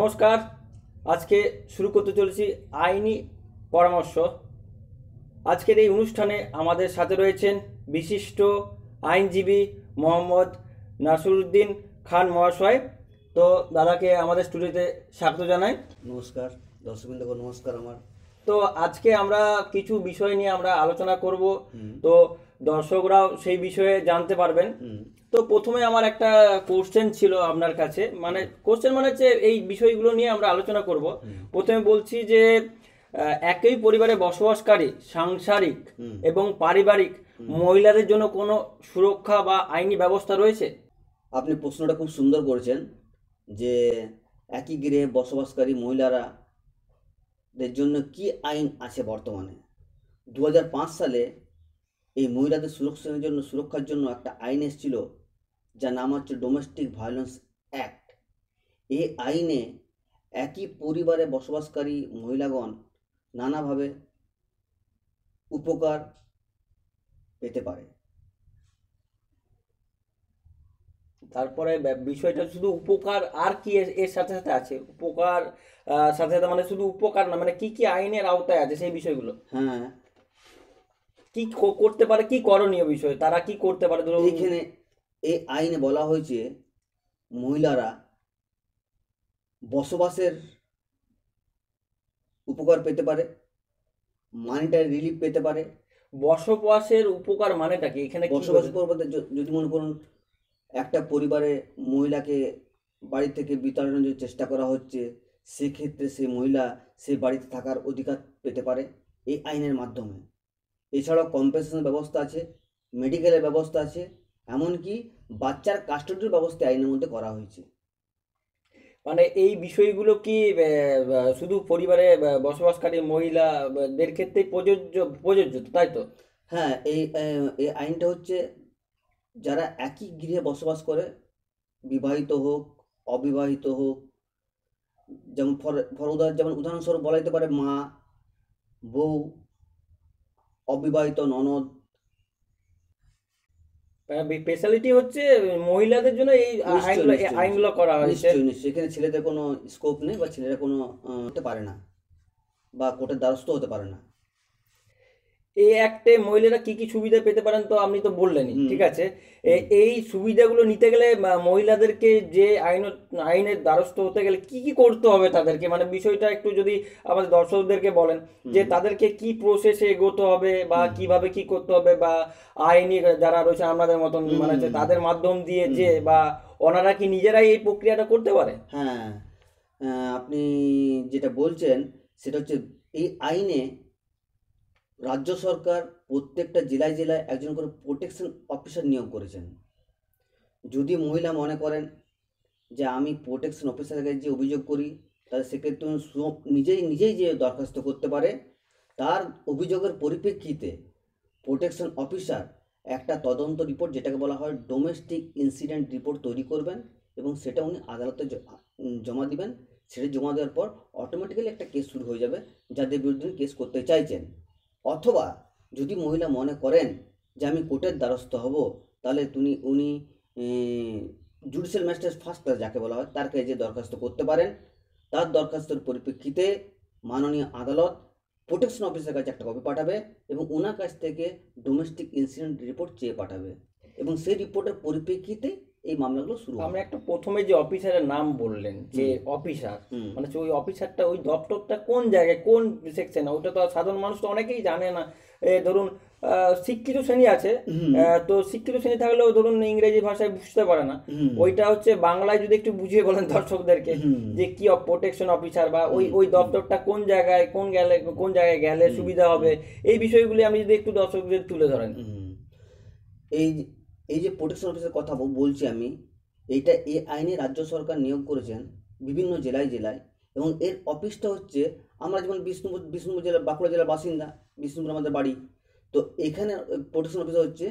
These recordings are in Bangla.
নমস্কার। আজকে শুরু করতে চলেছি আইনি পরামর্শ। আজকের এই অনুষ্ঠানে আমাদের সাথে রয়েছেন বিশিষ্ট আইনজীবী মোহাম্মদ নাসিরুদ্দিন খান মহাশয়। তো দাদাকে আমাদের স্টুডিওতে স্বাগত জানাই। নমস্কার দর্শকবৃন্দকে নমস্কার আমার। তো আজকে আমরা কিছু বিষয় নিয়ে আমরা আলোচনা করব, তো দর্শকরাও সেই বিষয়ে জানতে পারবেন। তো প্রথমে আমার একটা কোশ্চেন ছিল আপনার কাছে, মানে কোশ্চেন মানে হচ্ছে এই বিষয়গুলো নিয়ে আমরা আলোচনা করব। প্রথমে বলছি যে একই পরিবারে বসবাসকারী সাংসারিক এবং পারিবারিক মহিলাদের জন্য কোনো সুরক্ষা বা আইনি ব্যবস্থা রয়েছে? আপনি প্রশ্নটা খুব সুন্দর করেছেন যে একই গৃহে বসবাসকারী মহিলাদের জন্য কি আইন আছে বর্তমানে। 2005 সালে এই মহিলাদের সুরক্ষার জন্য একটা আইন এসেছিল, যার নাম হচ্ছে ডোমেস্টিক ভায়োলেন্স অ্যাক্ট। এই আইনে একই পরিবারে বসবাসকারী মহিলাগণ নানাভাবে উপকার পেতে পারে। তারপরে বিষয়টা শুধু উপকার, আর কি এর সাথে সাথে আছে উপকার সাথে সাথে, মানে শুধু উপকার না, মানে কি কি আইনের আওতায় আছে সেই বিষয়গুলো? হ্যাঁ, কি করতে পারে, কি করণীয় বিষয়, তারা কি করতে পারে? ধরুন এইখানে এই আইনে বলা হয়েছে মহিলারা বসবাসের উপকার পেতে পারে, মানিটারি রিলিফ পেতে পারে। বসবাসের উপকার মানেটা কি এখানে? বসবাস করতে যদি মনে করুন একটা পরিবারে মহিলাকে বাড়ি থেকে বিতাড়নের চেষ্টা করা হচ্ছে, সেক্ষেত্রে সেই মহিলা সেই বাড়িতে থাকার অধিকার পেতে পারে এই আইনের মাধ্যমে। এছাড়াও কম্পেনসেশন ব্যবস্থা আছে, মেডিকেলের ব্যবস্থা আছে, এমনকি বাচ্চার কাস্টডির ব্যবস্থা আইনের মধ্যে করা হয়েছে। মানে এই বিষয়গুলো কি শুধু পরিবারে বসবাসকারী মহিলাদের ক্ষেত্রেই প্রযোজ্য তাই তো? হ্যাঁ, এই আইনটা হচ্ছে যারা একই গৃহে বসবাস করে, বিবাহিত হোক অবিবাহিত হোক, যেমন যেমন উদাহরণস্বরূপ বলা যেতে পারে মা, বউ, অবিবাহিত ননদ। স্পেশালিটি হচ্ছে মহিলাদের জন্য এই আইনগুলো করা হয়েছে। নিশ্চয়ই এখানে ছেলেদের কোনো স্কোপ নেই, বা ছেলেরা কোনো হতে পারে না, বা কোর্টের দ্বারস্থ হতে পারে না। এই অ্যাক্টে মহিলারা কি কি সুবিধা পেতে পারেন তো আপনি তো বললেনই, ঠিক আছে। এই সুবিধাগুলো নিতে গেলে মহিলাদেরকে যে আইনের দ্বারস্থ হতে গেলে কি কি করতে হবে তাদেরকে, মানে বিষয়টা একটু যদি আমাদের দর্শকদেরকে বলেন যে তাদেরকে কি প্রসেসে এগোতে হবে, বা কিভাবে কি করতে হবে, বা আইনি যারা রয়েছে আমাদের মতন মানে তাদের মাধ্যম দিয়ে যে, বা ওনারা কি নিজেরাই এই প্রক্রিয়াটা করতে পারে? হ্যাঁ, আপনি যেটা বলছেন সেটা হচ্ছে এই আইনে রাজ্য সরকার প্রত্যেকটা জেলায় জেলায় একজন করে প্রোটেকশন অফিসার নিয়োগ করেছেন। যদি মহিলা মনে করেন যে আমি প্রোটেকশন অফিসারের কাছে যে অভিযোগ করি, তাহলে সেক্ষেত্রে নিজেই যে দরখাস্ত করতে পারে। তার অভিযোগের পরিপ্রেক্ষিতে প্রোটেকশন অফিসার একটা তদন্ত রিপোর্ট, যেটাকে বলা হয় ডোমেস্টিক ইনসিডেন্ট রিপোর্ট, তৈরি করবেন এবং সেটা উনি আদালতে জমা দিবেন। সেটা জমা দেওয়ার পর অটোমেটিক্যালি একটা কেস শুরু হয়ে যাবে যাদের বিরুদ্ধে কেস করতে চাইছেন। অথবা যদি মহিলা মনে করেন যে আমি কোর্টের দ্বারস্থ হব, তাহলে উনি জুডিশিয়াল ম্যাজিস্ট্রেট ফার্স্ট ক্লাস যাকে বলা হয় তার কাছে যে দরখাস্ত করতে পারেন। তার দরখাস্তের পরিপ্রেক্ষিতে মাননীয় আদালত প্রোটেকশন অফিসারের কাছে একটা কপি পাঠাবে এবং ওনার কাছ থেকে ডোমেস্টিক ইনসিডেন্ট রিপোর্ট চেয়ে পাঠাবে, এবং সেই রিপোর্টের পরিপ্রেক্ষিতে এই মামলাগুলো শুরু হবে। আমরা একটা প্রথমে যে অফিসারের নাম বললেন, যে অফিসার মানে ওই অফিসারটা, ওই দপ্তরটা কোন জায়গায়, কোন সেকশনে, ওটা তো সাধারণ মানুষ তো অনেকেই জানে না। ধরুন শিক্ষিত শ্রেণী আছে, তো শিক্ষিত শ্রেণী থাকলেও ধরুন ইংরেজি ভাষায় বুঝতে পারে না, ওইটা হচ্ছে বাংলায় যদি একটু বুঝিয়ে বলেন দর্শকদেরকে যে কি প্রোটেকশন অফিসার, বা ওই দপ্তরটা কোন জায়গায়, কোন জায়গায় গেলে সুবিধা হবে, এই বিষয়গুলি আমি যদি একটু দর্শকদের তুলে ধরেন। এই যে প্রোটেকশন অফিসের কথা বলছি আমি, এই আইনে রাজ্য সরকার নিয়োগ করেছেন বিভিন্ন জেলায় জেলায়, এবং এর অফিসটা হচ্ছে, আমরা যেমন বিষ্ণুপুর জেলা, বাঁকুড়া জেলার বাসিন্দা, বিষ্ণুপুর আমাদের বাড়ি, তো এখানে প্রোটেকশন অফিসার হচ্ছে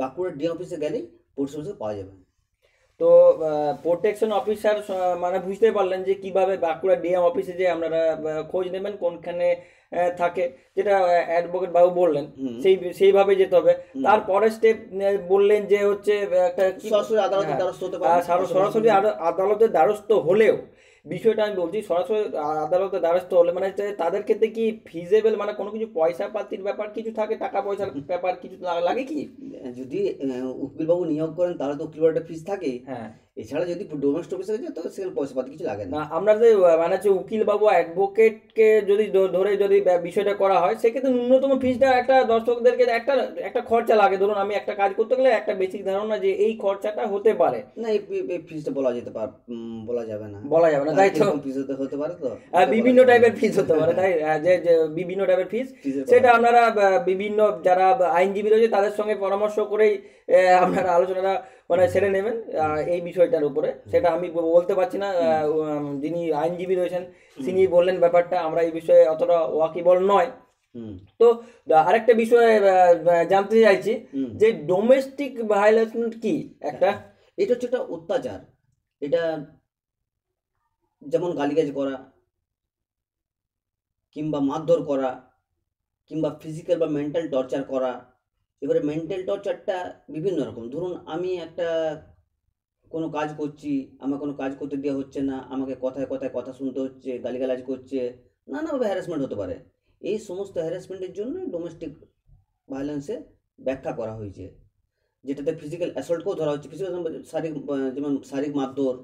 বাঁকুড়া ডিএম অফিসে গেলেই প্রোটেকশন অফিসার পাওয়া যাবে। তো প্রোটেকশন অফিসার মানে বুঝতে পারলেন যে কিভাবে বাঁকুড়া ডিএম অফিসে যে আপনারা খোঁজ নেবেন কোনখানে থাকে, যেটা অ্যাডভোকেট বাবু বললেন সেইভাবে যেতে হবে। তারপরে স্টেপ বললেন যে হচ্ছে একটা সরাসরি আদালতের দ্বারস্থ হতে পারে। সরাসরি আদালতের দ্বারস্থ হলেও বিষয়টা আমি বলছি সরাসরি আদালতে দ্বারস্থ হলে মানে যে তাদের ক্ষেত্রে কি ফিজেবল, মানে কোনো কিছু পয়সা পাতির ব্যাপার কিছু থাকে, টাকা পয়সার ব্যাপার কিছু লাগে কি? যদি উকিলবাবু নিয়োগ করেন তাহলে তো উকিল একটা ফিস থাকেই। হ্যাঁ, এছাড়া যদি ডোমেস্টিক অফিসে যায় তো সেখানে পয়সা পাতি কিছু লাগে না। না আমরা যে মানে হচ্ছে উকিল বাবু অ্যাডভোকেটকে যদি ধরে যদি বিষয়টা করা হয় সেক্ষেত্রে ন্যূনতম ফিসটা একটা দর্শকদেরকে একটা একটা খরচা লাগে। ধরুন আমি একটা কাজ করতে গেলে একটা বেসিক ধারণা যে এই খরচাটা হতে পারে। না এই ফিসটা বলা যেতে পারে, বলা যাবে না, বলা যাবে না, তাই তো। ফিস হতে পারে তো বিভিন্ন টাইপের ফিস হতে পারে, তাই যে বিভিন্ন টাইপের ফিস ফিসের সেটা আপনারা বিভিন্ন যারা আইনজীবী রয়েছে তাদের সঙ্গে পরামর্শ করেই আপনারা আলোচনাটা মানে সেরে নেবেন এই বিষয়টার উপরে। সেটা আমি বলতে পারছি না, যিনি আইনজীবী রয়েছেন তিনি বললেন ব্যাপারটা, আমরা এই বিষয়ে অতটা ওয়াকিবল নয়। তো আরেকটা বিষয়ে জানতে চাইছি যে ডোমেস্টিক ভায়োলেন্স কি একটা? এটা হচ্ছে একটা অত্যাচার। এটা যেমন গালিগালাজ করা কিংবা মারধর করা কিংবা ফিজিক্যাল বা মেন্টাল টর্চার করা। এবারে মেন্টাল টর্চারটা বিভিন্ন রকম। ধরুন আমি একটা কোনো কাজ করছি, আমার কোনো কাজ করতে দেওয়া হচ্ছে না, আমাকে কথায় কথায় কথা শুনতে হচ্ছে, গালিগালাজ করছে, নানাভাবে হ্যারাসমেন্ট হতে পারে। এই সমস্ত হ্যারাসমেন্টের জন্য ডোমেস্টিক ভায়োলেন্সে ব্যাখ্যা করা হয়েছে, যেটাতে ফিজিক্যাল অ্যাসল্টকেও ধরা হচ্ছে। ফিজিক্যাল শারীরিক যেমন শারীরিক মারধর,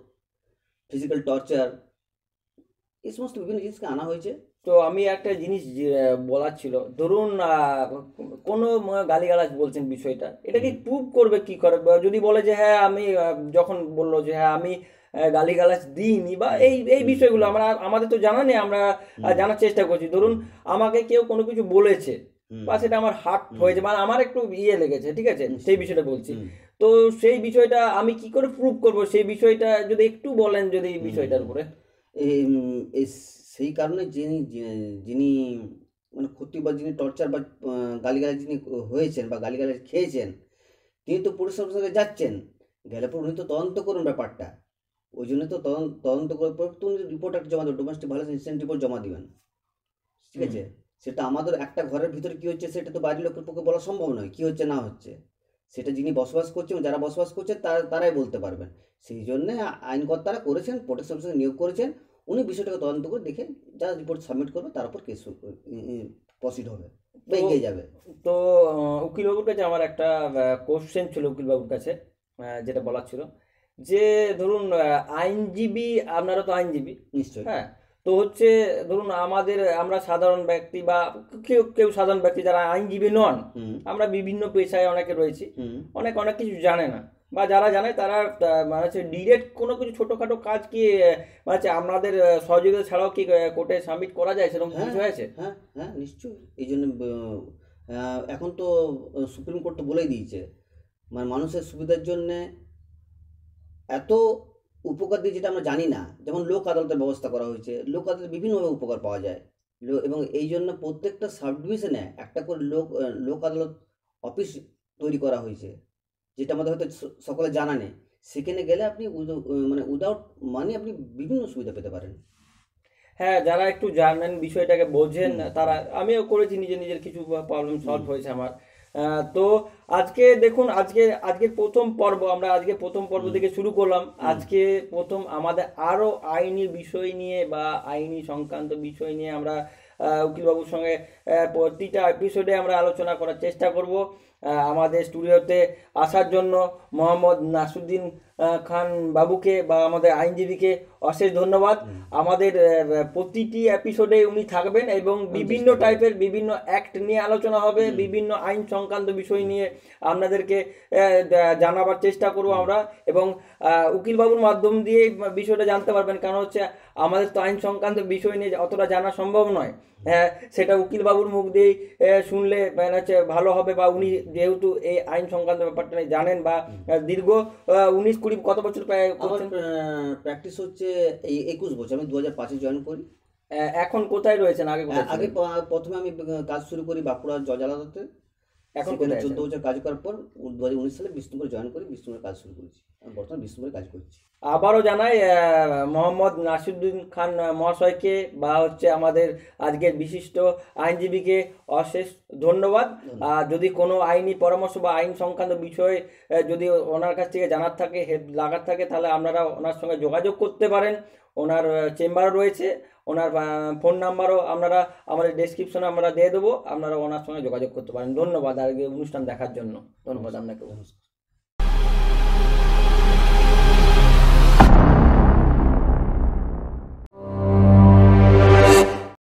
ফিজিক্যাল টর্চার, এই সমস্ত বিভিন্ন জিনিসকে আনা হয়েছে। তো আমি একটা জিনিস বলার ছিল, ধরুন কোনো গালিগালাজ বলছেন বিষয়টা, এটাকে প্রুভ করবে কি করে? যদি বলে যে হ্যাঁ আমি যখন বললো যে হ্যাঁ আমি গালিগালাজ দিইনি বা এই এই বিষয়গুলো আমাদের তো জানা নেই, আমরা জানার চেষ্টা করছি। ধরুন আমাকে কেউ কোনো কিছু বলেছে বা সেটা আমার হার্ট হয়েছে, মানে আমার একটু ইয়ে লেগেছে, ঠিক আছে, সেই বিষয়টা বলছি। তো সেই বিষয়টা আমি কি করে প্রুভ করব, সেই বিষয়টা যদি একটু বলেন যদি এই বিষয়টার উপরে। সেই কারণে যিনি যিনি মানে ক্ষতি বা যিনি টর্চার বা গালিগালাজ যিনি হয়েছেন বা গালিগালাজ খেয়েছেন, তিনি তো পুলিশের সঙ্গে যাচ্ছেন, গেলে পর উনি তো তদন্ত করুন ব্যাপারটা। ওই জন্য তো তদন্ত করার পর তো উনি রিপোর্ট একটা জমা দেবেন, ডোমেস্টিক ভায়োলেন্স ইনসিডেন্ট রিপোর্ট জমা দিবেন, ঠিক আছে। সেটা আমাদের একটা ঘরের ভিতরে কি হচ্ছে সেটা তো বাইরের লোকের পক্ষে বলা সম্ভব নয়, কি হচ্ছে না হচ্ছে। সেটা যিনি বসবাস করছেন, যারা বসবাস করছে তারাই বলতে পারবেন। সেই জন্যে আইনকর্তারা করেছেন, প্রোটেকশন অফিসার নিয়োগ করেছেন, উনি বিষয়টাকে তদন্ত করে দেখে যা রিপোর্ট সাবমিট করবে তার উপর কেস প্রসিড হবে বা এগিয়ে যাবে। তো উকিলবাবুর কাছে আমার একটা কোশ্চেন ছিল উকিলবাবুর কাছে, যেটা বলার ছিল যে ধরুন আইনজীবী, আপনারা তো আইনজীবী নিশ্চয়ই। হ্যাঁ, তো হচ্ছে ধরুন আমরা সাধারণ ব্যক্তি বা কেউ কেউ সাধারণ ব্যক্তি যারা আইনজীবী নন, আমরা বিভিন্ন পেশায় অনেকে রয়েছি, অনেক কিছু জানে না, বা যারা জানে তারা মানে হচ্ছে ডিরেক্ট কোনো কিছু ছোটোখাটো কাজ কি মানে হচ্ছে আপনাদের সহযোগিতা ছাড়াও কি কোর্টে সাবমিট করা যায়, সেরকম কিছু হয়েছে? হ্যাঁ হ্যাঁ নিশ্চয়ই। এই জন্য এখন তো সুপ্রিম কোর্ট তো বলেই দিয়েছে, মানে মানুষের সুবিধার জন্যে এত উপকার দিয়ে যেটা আমরা জানি না। যেমন লোক আদালতের ব্যবস্থা করা হয়েছে, লোক আদালতে বিভিন্নভাবে উপকার পাওয়া যায়। এবং এই জন্য প্রত্যেকটা সাব ডিভিশনে একটা করে লোক আদালত অফিস তৈরি করা হয়েছে, যেটা আমাদের হয়তো সকলে জানা নেই। সেখানে গেলে আপনি মানে উইদাউট মানি আপনি বিভিন্ন সুবিধা পেতে পারেন। হ্যাঁ, যারা একটু জানেন বিষয়টাকে বোঝেন তারা, আমিও করেছি, নিজের কিছু প্রবলেম সলভ হয়েছে আমার। তো আজকে দেখুন, আজকের প্রথম পর্ব, আমরা আজকে প্রথম পর্ব থেকে শুরু করলাম। আজকে প্রথম আমাদের আরও আইনি বিষয় নিয়ে বা আইনি সংক্রান্ত বিষয় নিয়ে আমরা উকিলবাবুর সঙ্গে প্রতিটা এপিসোডে আমরা আলোচনা করার চেষ্টা করব। আমাদের স্টুডিওতে আসার জন্য মোহাম্মদ নাসিরুদ্দিন খান বাবুকে বা আমাদের আইনজীবীকে অশেষ ধন্যবাদ। আমাদের প্রতিটি এপিসোডে উনি থাকবেন এবং বিভিন্ন টাইপের বিভিন্ন অ্যাক্ট নিয়ে আলোচনা হবে, বিভিন্ন আইন সংক্রান্ত বিষয় নিয়ে আপনাদেরকে জানাবার চেষ্টা করব আমরা, এবং উকিলবাবুর মাধ্যম দিয়ে বিষয়টা জানতে পারবেন। কারণ হচ্ছে আমাদের তো আইন সংক্রান্ত বিষয় নিয়ে অতটা জানা সম্ভব নয়, হ্যাঁ, সেটা উকিলবাবুর মুখ দিয়েই শুনলে মানে হচ্ছে ভালো হবে। বা উনি যেহেতু এই আইন সংক্রান্ত ব্যাপারটা নিয়ে জানেন বা দীর্ঘ 19-20 কত বছর প্র্যাকটিস হচ্ছে এই 21 বছর। আমি 2005-এ জয়েন করি। এখন কোথায় রয়েছেন? আগে প্রথমে আমি কাজ শুরু করি বাঁকুড়া জজ আদালতে। এখন 14 বছর কাজ করার পর 2019 সালে বিষ্ণুপুরে জয়েন করি, বিষ্ণুপুরে কাজ শুরু করেছি। আমি বর্তমানে বিষ্ণুপুরে কাজ করছি। আবারও জানাই মোহাম্মদ নাসিরুদ্দিন খান মহাশয়কে বা হচ্ছে আমাদের আজকের বিশিষ্ট আইনজীবীকে অশেষ ধন্যবাদ। যদি কোনো আইনি পরামর্শ বা আইন সংক্রান্ত বিষয় যদি ওনার কাছ থেকে জানার থাকে, লাগার থাকে, তাহলে আপনারা ওনার সঙ্গে যোগাযোগ করতে পারেন। ওনার চেম্বারও রয়েছে, ওনার ফোন নাম্বারও আপনারা আমাদের ডেসক্রিপশনে আমরা দিয়ে দেবো, আপনারা ওনার সঙ্গে যোগাযোগ করতে পারেন। ধন্যবাদ আর অনুষ্ঠান দেখার জন্য, ধন্যবাদ আপনাকে।